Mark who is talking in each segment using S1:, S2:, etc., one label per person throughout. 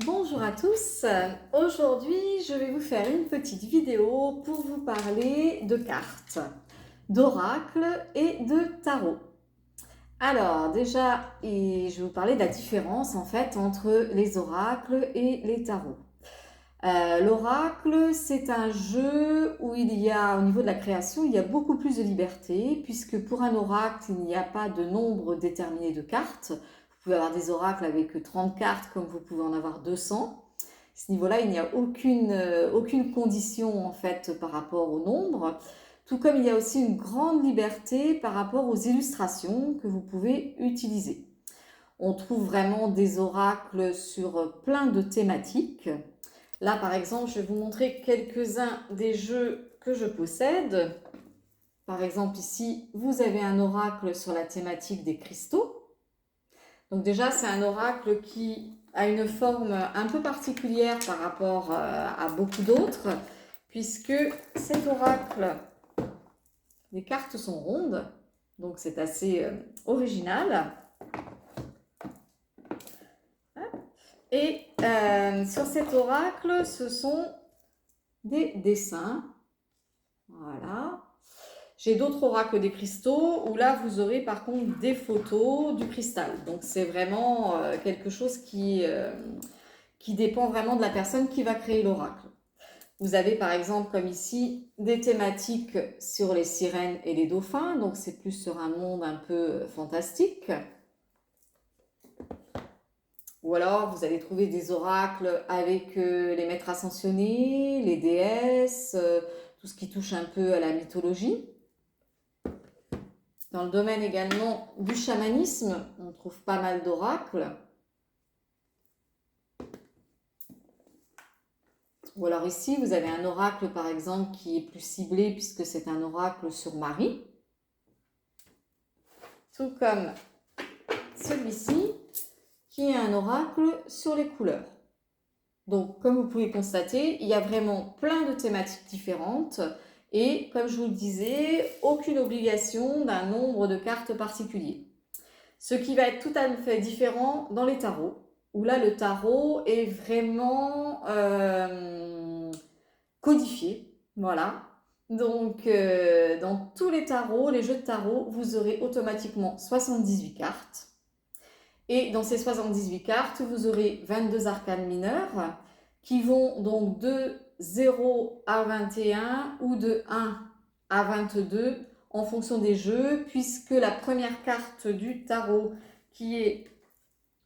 S1: Bonjour à tous, aujourd'hui je vais vous faire une petite vidéo pour vous parler de cartes, d'oracles et de tarot. Alors déjà, je vais vous parler de la différence en fait entre les oracles et les tarots. L'oracle, c'est un jeu où il y a, au niveau de la création, il y a beaucoup plus de liberté, puisque pour un oracle, il n'y a pas de nombre déterminé de cartes. Vous pouvez avoir des oracles avec 30 cartes, comme vous pouvez en avoir 200. À ce niveau-là, il n'y a aucune condition en fait par rapport au nombre. Tout comme il y a aussi une grande liberté par rapport aux illustrations que vous pouvez utiliser. On trouve vraiment des oracles sur plein de thématiques. Là, par exemple, je vais vous montrer quelques-uns des jeux que je possède. Par exemple, ici, vous avez un oracle sur la thématique des cristaux. Donc déjà, c'est un oracle qui a une forme un peu particulière par rapport à beaucoup d'autres, puisque cet oracle, les cartes sont rondes, donc c'est assez original. Et sur cet oracle, ce sont des dessins. Voilà. J'ai d'autres oracles des cristaux où là, vous aurez par contre des photos du cristal. Donc, c'est vraiment quelque chose qui dépend vraiment de la personne qui va créer l'oracle. Vous avez par exemple, comme ici, des thématiques sur les sirènes et les dauphins. Donc, c'est plus sur un monde un peu fantastique. Ou alors, vous allez trouver des oracles avec les maîtres ascensionnés, les déesses, tout ce qui touche un peu à la mythologie. Dans le domaine également du chamanisme, on trouve pas mal d'oracles. Ou alors ici, vous avez un oracle par exemple qui est plus ciblé puisque c'est un oracle sur Marie. Tout comme celui-ci qui est un oracle sur les couleurs. Donc, comme vous pouvez constater, il y a vraiment plein de thématiques différentes et, comme je vous le disais, aucune obligation d'un nombre de cartes particulier. Ce qui va être tout à fait différent dans les tarots, où là, le tarot est vraiment codifié. Voilà. Donc, dans tous les tarots, les jeux de tarot, vous aurez automatiquement 78 cartes. Et dans ces 78 cartes, vous aurez 22 arcanes mineurs qui vont donc de 0 à 21 ou de 1 à 22 en fonction des jeux, puisque la première carte du tarot, qui est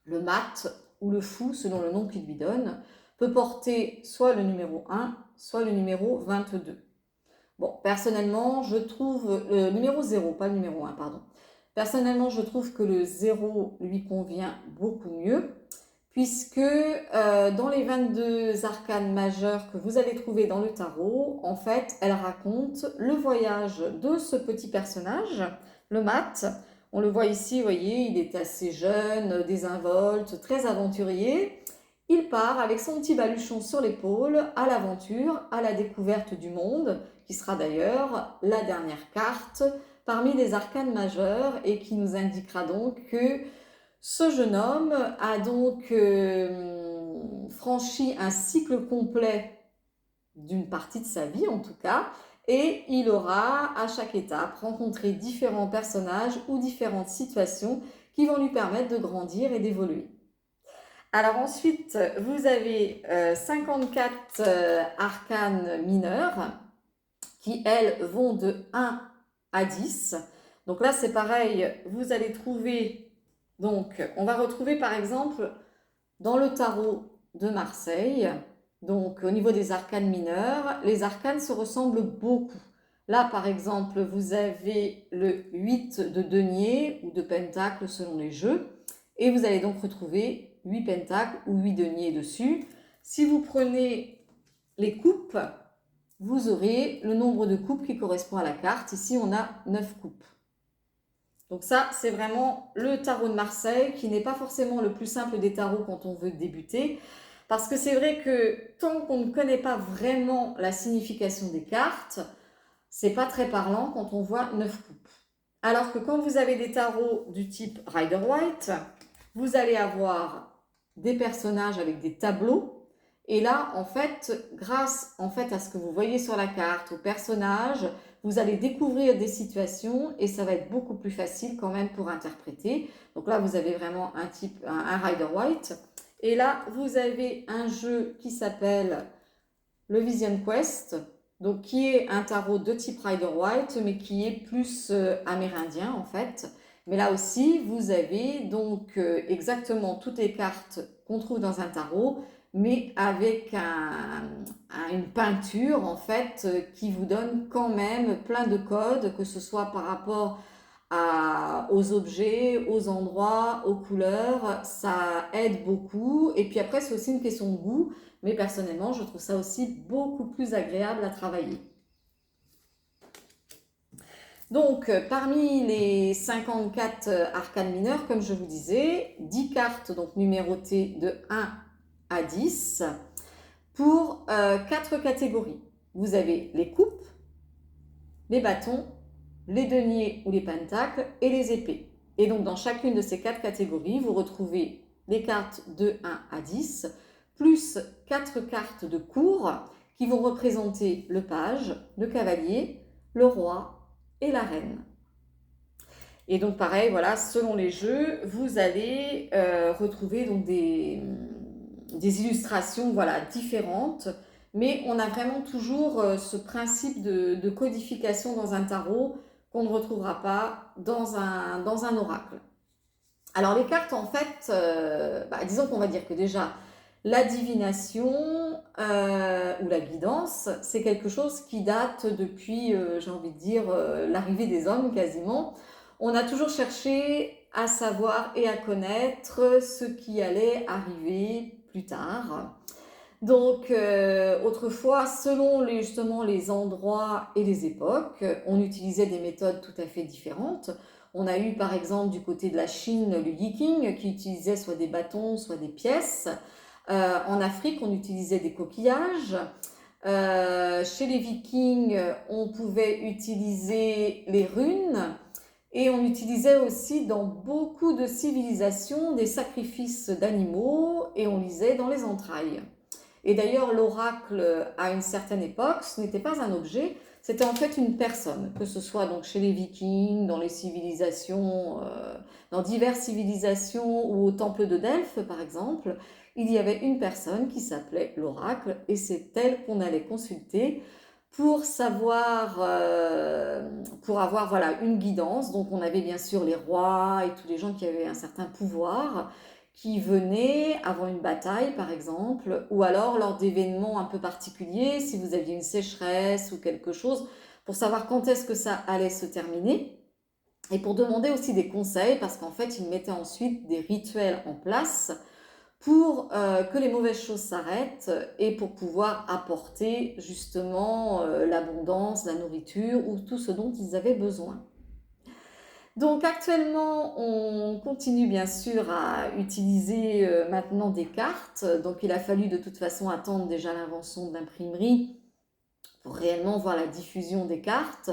S1: le mat ou le fou, selon le nom qu'il lui donne, peut porter soit le numéro 1, soit le numéro 22. Bon, personnellement, je trouve le numéro 0, pas le numéro 1, pardon. Personnellement, je trouve que le 0 lui convient beaucoup mieux, puisque dans les 22 arcanes majeures que vous allez trouver dans le tarot, en fait, elle raconte le voyage de ce petit personnage, le mat. On le voit ici, vous voyez, il est assez jeune, désinvolte, très aventurier. Il part avec son petit baluchon sur l'épaule à l'aventure, à la découverte du monde, qui sera d'ailleurs la dernière carte parmi les arcanes majeures et qui nous indiquera donc que ce jeune homme a donc franchi un cycle complet d'une partie de sa vie en tout cas, et il aura à chaque étape rencontré différents personnages ou différentes situations qui vont lui permettre de grandir et d'évoluer. Alors ensuite, vous avez 54 arcanes mineures qui, elles, vont de 1 à 10. Donc là, c'est pareil, vous allez trouver, donc on va retrouver par exemple dans le tarot de Marseille, donc au niveau des arcanes mineurs, les arcanes se ressemblent beaucoup. Là, par exemple, vous avez le 8 de denier ou de pentacle selon les jeux, et vous allez donc retrouver 8 pentacles ou 8 deniers dessus. Si vous prenez les coupes, vous aurez le nombre de coupes qui correspond à la carte. Ici, on a 9 coupes. Donc ça, c'est vraiment le tarot de Marseille qui n'est pas forcément le plus simple des tarots quand on veut débuter. Parce que c'est vrai que tant qu'on ne connaît pas vraiment la signification des cartes, c'est pas très parlant quand on voit 9 coupes. Alors que quand vous avez des tarots du type Rider-Waite, vous allez avoir des personnages avec des tableaux. Et là, en fait, grâce en fait, à ce que vous voyez sur la carte, aux personnages, vous allez découvrir des situations et ça va être beaucoup plus facile quand même pour interpréter. Donc là, vous avez vraiment un Rider-Waite. Et là, vous avez un jeu qui s'appelle le Vision Quest, donc qui est un tarot de type Rider-Waite, mais qui est plus amérindien en fait. Mais là aussi, vous avez donc exactement toutes les cartes qu'on trouve dans un tarot, mais avec une peinture en fait qui vous donne quand même plein de codes, que ce soit par rapport aux objets, aux endroits, aux couleurs, ça aide beaucoup. Et puis après, c'est aussi une question de goût, mais personnellement, je trouve ça aussi beaucoup plus agréable à travailler. Donc, parmi les 54 arcanes mineures, comme je vous disais, 10 cartes donc numérotées de 1 à 10 pour 4 catégories. Vous avez les coupes, les bâtons, les deniers ou les pentacles et les épées. Et donc dans chacune de ces 4 catégories, vous retrouvez les cartes de 1 à 10, plus 4 cartes de cour qui vont représenter le page, le cavalier, le roi et la reine. Et donc pareil, voilà, selon les jeux, vous allez retrouver donc des illustrations voilà, différentes, mais on a vraiment toujours ce principe de codification dans un tarot qu'on ne retrouvera pas dans un oracle. Alors les cartes, en fait, disons qu'on va dire que déjà, la divination ou la guidance, c'est quelque chose qui date depuis, j'ai envie de dire, l'arrivée des hommes quasiment. On a toujours cherché à savoir et à connaître ce qui allait arriver plus tard. Donc autrefois, selon justement les endroits et les époques, on utilisait des méthodes tout à fait différentes. On a eu par exemple du côté de la Chine le Yiking qui utilisait soit des bâtons, soit des pièces. En Afrique, on utilisait des coquillages. Chez les Vikings, on pouvait utiliser les runes. Et on utilisait aussi dans beaucoup de civilisations des sacrifices d'animaux et on lisait dans les entrailles. Et d'ailleurs, l'oracle, à une certaine époque, ce n'était pas un objet, c'était en fait une personne, que ce soit donc chez les Vikings, dans les civilisations, dans diverses civilisations ou au temple de Delphes, par exemple, il y avait une personne qui s'appelait l'oracle et c'est elle qu'on allait consulter pour savoir, pour avoir voilà, une guidance. Donc on avait bien sûr les rois et tous les gens qui avaient un certain pouvoir qui venaient avant une bataille par exemple, ou alors lors d'événements un peu particuliers, si vous aviez une sécheresse ou quelque chose, pour savoir quand est-ce que ça allait se terminer. Et pour demander aussi des conseils, parce qu'en fait, ils mettaient ensuite des rituels en place pour que les mauvaises choses s'arrêtent et pour pouvoir apporter justement l'abondance, la nourriture ou tout ce dont ils avaient besoin. Donc actuellement, on continue bien sûr à utiliser maintenant des cartes. Donc il a fallu de toute façon attendre déjà l'invention d'imprimerie pour réellement voir la diffusion des cartes.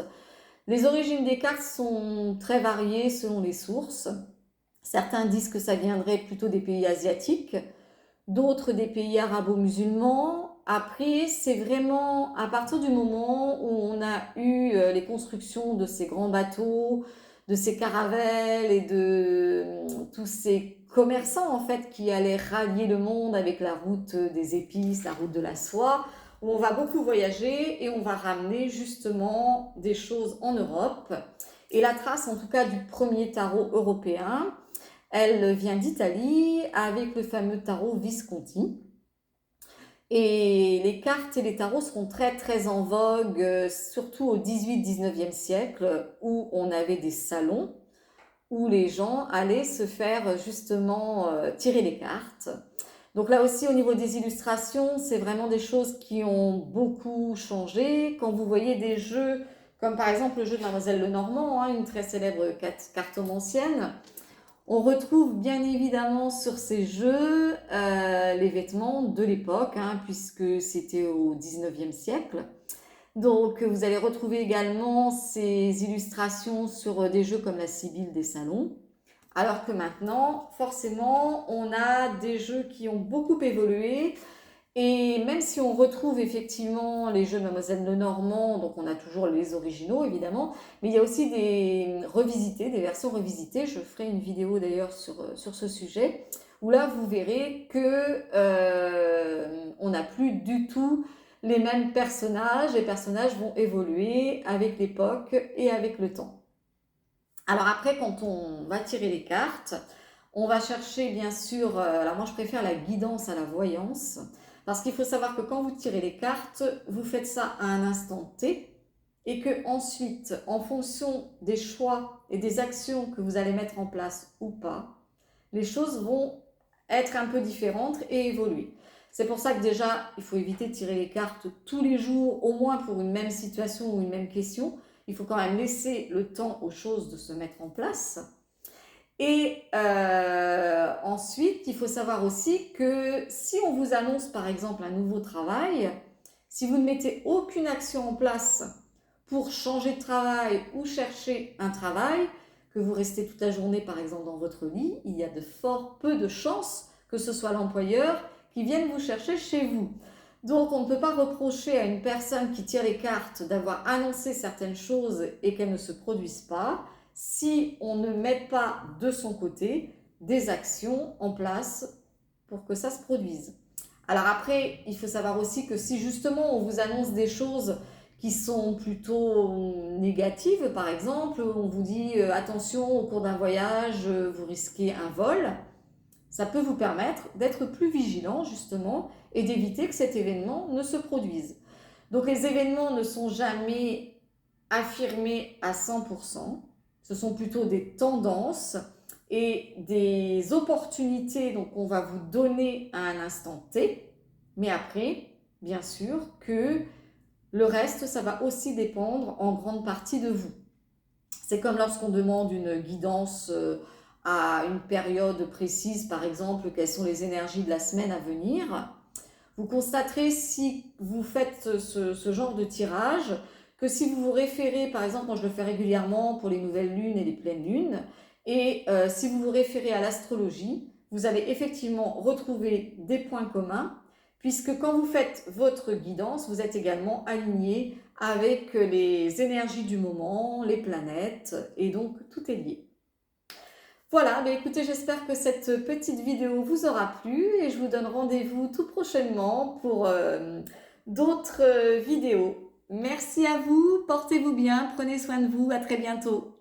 S1: Les origines des cartes sont très variées selon les sources. Certains disent que ça viendrait plutôt des pays asiatiques, d'autres des pays arabo-musulmans. Après, c'est vraiment à partir du moment où on a eu les constructions de ces grands bateaux, de ces caravelles et de tous ces commerçants en fait qui allaient rallier le monde avec la route des épices, la route de la soie, où on va beaucoup voyager et on va ramener justement des choses en Europe. Et la trace en tout cas du premier tarot européen, elle vient d'Italie avec le fameux tarot Visconti. Et les cartes et les tarots seront très très en vogue, surtout au 18-19e siècle, où on avait des salons où les gens allaient se faire justement tirer les cartes. Donc là aussi, au niveau des illustrations, c'est vraiment des choses qui ont beaucoup changé. Quand vous voyez des jeux, comme par exemple le jeu de Mademoiselle Lenormand, hein, une très célèbre cartomancienne, on retrouve bien évidemment sur ces jeux les vêtements de l'époque, hein, puisque c'était au 19e siècle. Donc vous allez retrouver également ces illustrations sur des jeux comme la Sibylle des Salons, Alors que maintenant, forcément, on a des jeux qui ont beaucoup évolué. Et même si on retrouve effectivement les jeux de Mademoiselle Lenormand, donc on a toujours les originaux évidemment, mais il y a aussi des revisités, des versions revisitées. Je ferai une vidéo d'ailleurs sur ce sujet, où là vous verrez que on n'a plus du tout les mêmes personnages. Les personnages vont évoluer avec l'époque et avec le temps. Alors après, quand on va tirer les cartes, on va chercher bien sûr, alors moi je préfère la guidance à la voyance, parce qu'il faut savoir que quand vous tirez les cartes, vous faites ça à un instant T, et que ensuite, en fonction des choix et des actions que vous allez mettre en place ou pas, les choses vont être un peu différentes et évoluer. C'est pour ça que déjà, il faut éviter de tirer les cartes tous les jours, au moins pour une même situation ou une même question. Il faut quand même laisser le temps aux choses de se mettre en place. Et ensuite, il faut savoir aussi que si on vous annonce par exemple un nouveau travail, si vous ne mettez aucune action en place pour changer de travail ou chercher un travail, que vous restez toute la journée par exemple dans votre lit, il y a de fort peu de chances que ce soit l'employeur qui vienne vous chercher chez vous. Donc on ne peut pas reprocher à une personne qui tire les cartes d'avoir annoncé certaines choses et qu'elles ne se produisent pas, si on ne met pas de son côté des actions en place pour que ça se produise. Alors après, il faut savoir aussi que si justement on vous annonce des choses qui sont plutôt négatives, par exemple, on vous dit attention au cours d'un voyage, vous risquez un vol, ça peut vous permettre d'être plus vigilant justement et d'éviter que cet événement ne se produise. Donc les événements ne sont jamais affirmés à 100%, ce sont plutôt des tendances et des opportunités donc qu'on va vous donner à un instant T, mais après, bien sûr que le reste, ça va aussi dépendre en grande partie de vous. C'est comme lorsqu'on demande une guidance à une période précise, par exemple, quelles sont les énergies de la semaine à venir. Vous constaterez si vous faites ce genre de tirage, que si vous vous référez, par exemple, moi je le fais régulièrement pour les nouvelles lunes et les pleines lunes, et si vous vous référez à l'astrologie, vous allez effectivement retrouver des points communs, puisque quand vous faites votre guidance, vous êtes également aligné avec les énergies du moment, les planètes, et donc tout est lié. Voilà, mais écoutez, j'espère que cette petite vidéo vous aura plu et je vous donne rendez-vous tout prochainement pour d'autres vidéos. Merci à vous, portez-vous bien, prenez soin de vous, à très bientôt.